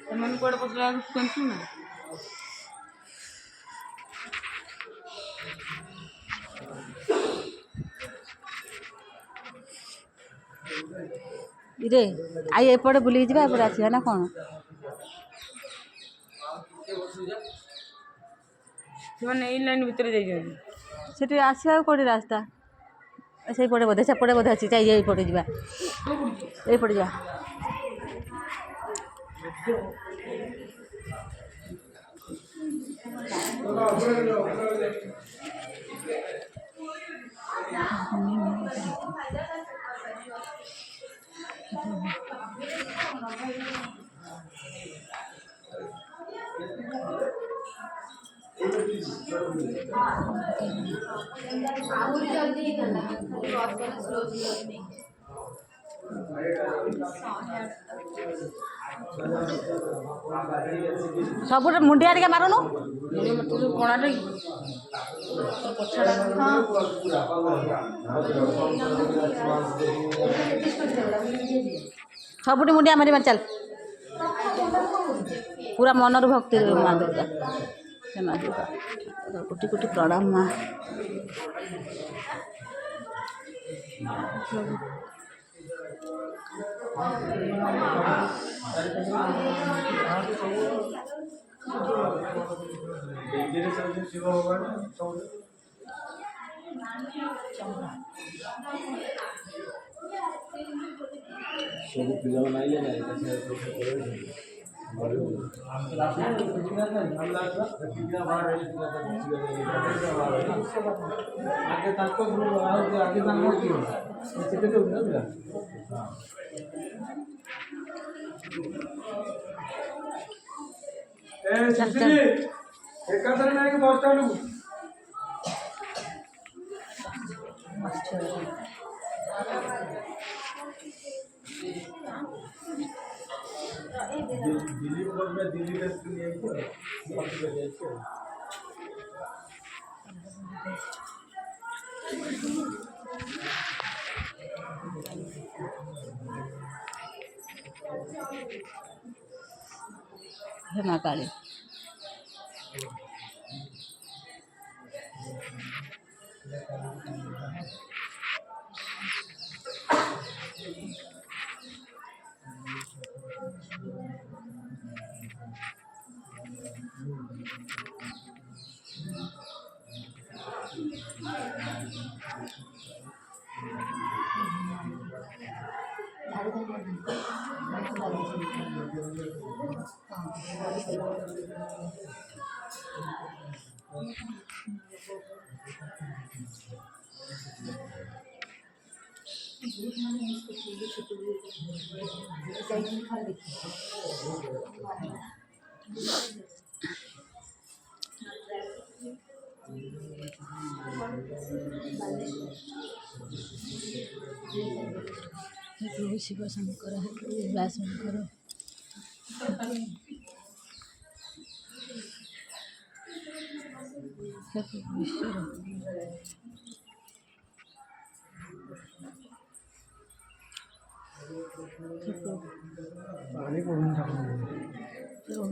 ସେମାନେ କୁଆଡ଼େ ପଶିଲା ବେଳକୁ ନା ଇରେ ଆଇ ଏପଟେ ବୁଲିକି ଯିବା ଏପଟେ ଆସିବା ନା କ'ଣ? ସେମାନେ ଏଇ ଲାଇନ୍ ଭିତରେ ଯାଇଛନ୍ତି। ସେଠି ଆସିବାକୁ କେଉଁଠି ରାସ୍ତା? ସେଇପଟେ ବୋଧେ ସେପଟେ ବୋଧେ ଅଛି। ଯାଇ ଏଇପଟେ ଯିବା, ଏଇପଟେ ଯିବା। ସବୁଠୁ ମୁଣ୍ଡିଆ ଟିକେ ମାରୁନୁ। କଣାଟା ସବୁଠି ମୁଣ୍ଡିଆ ମାରି ଚାଲ। ପୁରା ମନରୁ ଭକ୍ତି ମା ଦୁର୍ଗା, ହେ ମା ଦୁର୍ଗା କୋଟି କୋଟି ପ୍ରଣାମ ମା। ଶିବ ଭଗବାନ ସବୁ ପିଲାମାନେ ଆଇଲେ ନା ଆଗେ ତାଙ୍କ ଆଗେ ଏକାଥରେ ନାଇକି ବସଷ୍ଟାଣ୍ଡକୁ दिल्ली में दिल्ली टेस्ट नहीं आई हे माँ काली। प्रभु शिव शंकर है शंकर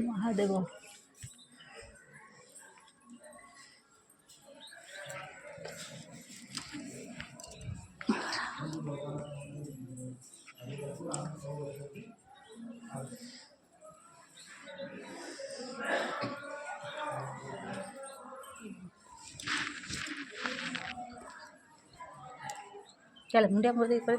महादेव चल मुंडिया मोदी कर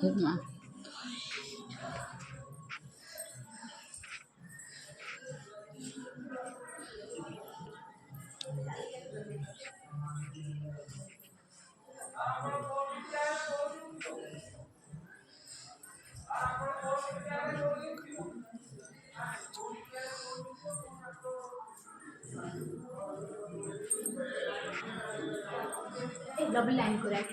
माँ डबल लाइन को रख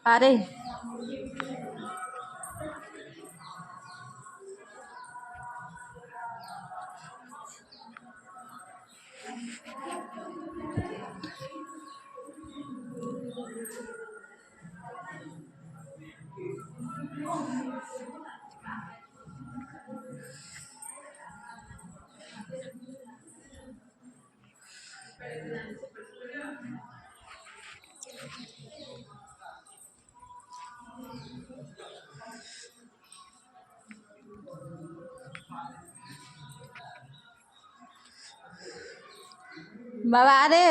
अरे बाबा अरे